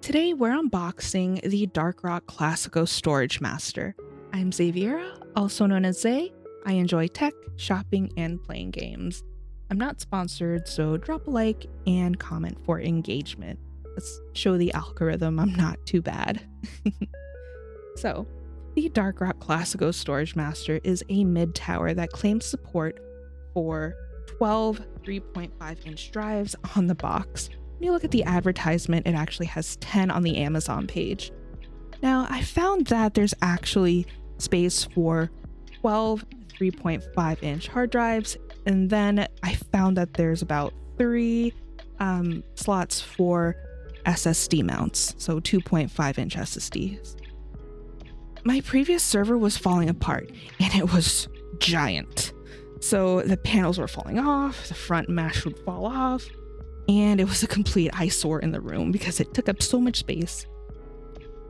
Today we're unboxing the Dark Rock Classico Storage Master. I'm Xaviera, also known as Zay. I enjoy tech, shopping, and playing games. I'm not sponsored, so drop a like and comment for engagement. Let's show the algorithm I'm not too bad. So, the Dark Rock Classico Storage Master is a mid-tower that claims support for 12 3.5-inch drives on the box. When you look at the advertisement, it actually has 10 on the Amazon page. Now, I found that there's actually space for 12 3.5-inch hard drives, and then I found that there's about 3 slots for SSD mounts, so 2.5-inch SSDs. My previous server was falling apart, and it was giant. So the panels were falling off, the front mesh would fall off, and it was a complete eyesore in the room because it took up so much space.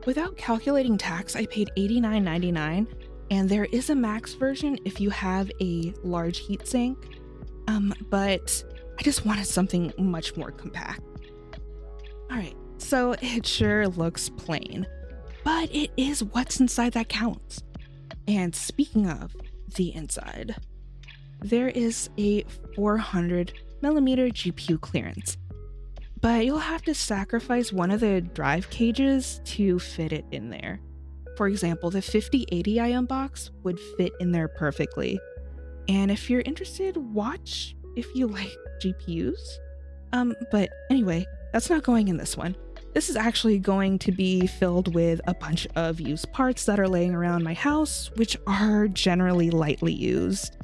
Without calculating tax, I paid $89.99, and there is a max version if you have a large heatsink, but I just wanted something much more compact. Alright, so it sure looks plain, but it is what's inside that counts. And speaking of the inside, there is a 400mm GPU clearance, but you'll have to sacrifice one of the drive cages to fit it in there. For example, the 5080 I unboxed would fit in there perfectly. And if you're interested, watch if you like GPUs. But anyway, that's not going in this one. This is actually going to be filled with a bunch of used parts that are laying around my house, which are generally lightly used.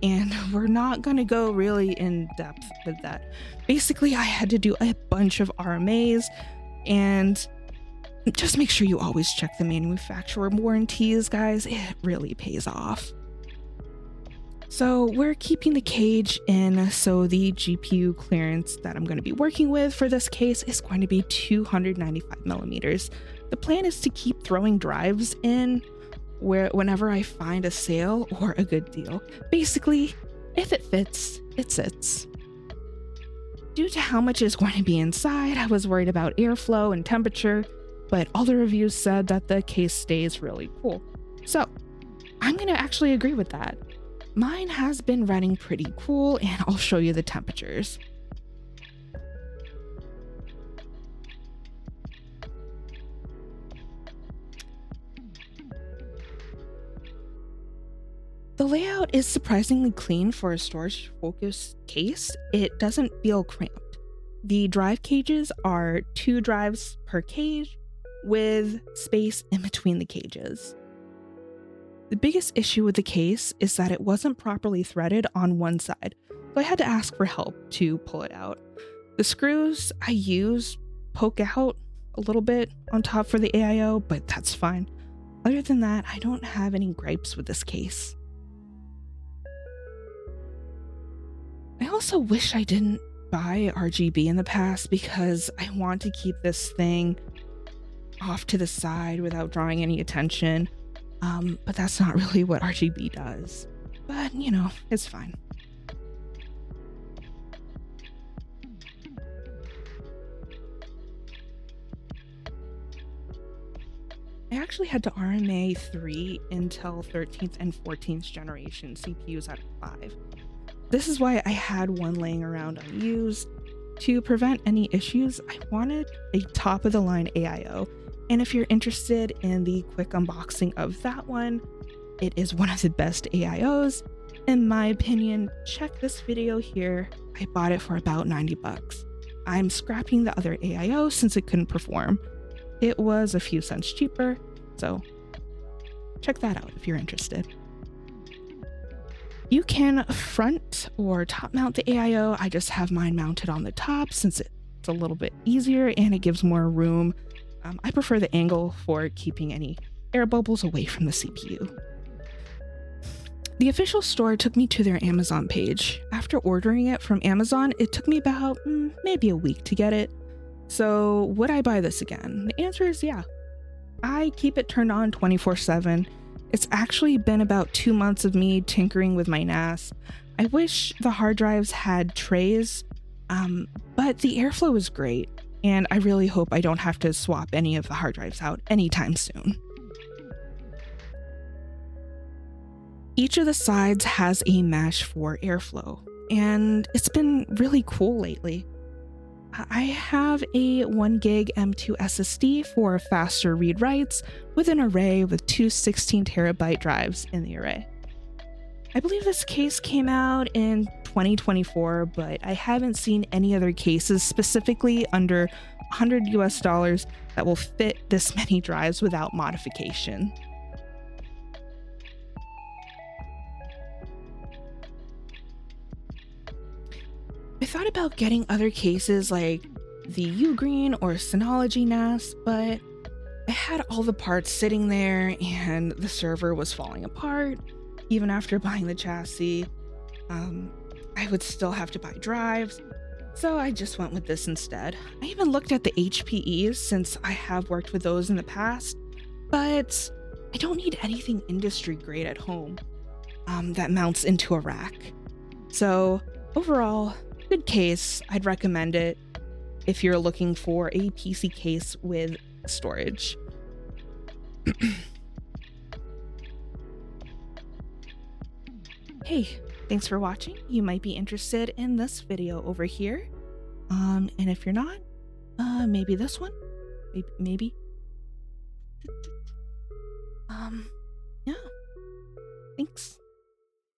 And we're not going to go really in depth with that. Basically, I had to do a bunch of RMAs, and just make sure you always check the manufacturer warranties, guys. It really pays off. So we're keeping the cage in, so the GPU clearance that I'm going to be working with for this case is going to be 295mm. The plan is to keep throwing drives in whenever I find a sale or a good deal. Basically, if it fits, it sits. Due to how much is going to be inside, I was worried about airflow and temperature, but all the reviews said that the case stays really cool. So I'm going to actually agree with that. Mine has been running pretty cool, and I'll show you the temperatures. The layout is surprisingly clean for a storage-focused case. It doesn't feel cramped. The drive cages are 2 drives per cage, with space in between the cages. The biggest issue with the case is that it wasn't properly threaded on one side, so I had to ask for help to pull it out. The screws I use poke out a little bit on top for the AIO, but that's fine. Other than that, I don't have any gripes with this case. I also wish I didn't buy RGB in the past because I want to keep this thing off to the side without drawing any attention. But that's not really what RGB does. But, you know, it's fine. I actually had to RMA 3 Intel 13th and 14th generation CPUs out of 5. This is why I had one laying around unused. To prevent any issues, I wanted a top-of-the-line AIO, and if you're interested in the quick unboxing of that one, it is one of the best AIOs. In my opinion, check this video here. I bought it for about 90 bucks. I'm scrapping the other AIO since it couldn't perform. It was a few cents cheaper, so check that out if you're interested. You can front or top mount the AIO. I just have mine mounted on the top since it's a little bit easier and it gives more room. I prefer the angle for keeping any air bubbles away from the CPU. The official store took me to their Amazon page. After ordering it from Amazon, it took me about maybe a week to get it. So would I buy this again? The answer is yeah. I keep it turned on 24/7. It's actually been about 2 months of me tinkering with my NAS. I wish the hard drives had trays, but the airflow is great. and I really hope I don't have to swap any of the hard drives out anytime soon. Each of the sides has a mesh for airflow, and it's been really cool lately. I have a 1GB M2 SSD for faster read-writes with an array with two 16TB drives in the array. I believe this case came out in 2024, but I haven't seen any other cases specifically under $100 that will fit this many drives without modification. I thought about getting other cases like the Ugreen or Synology NAS, but I had all the parts sitting there and the server was falling apart. Even after buying the chassis, I would still have to buy drives, so I just went with this instead. I even looked at the HPEs since I have worked with those in the past, but I don't need anything industry grade at home that mounts into a rack. So overall, good case. I'd recommend it if you're looking for a PC case with storage. Hey, thanks for watching. You might be interested in this video over here. And if you're not, maybe this one? Maybe. Yeah. Thanks.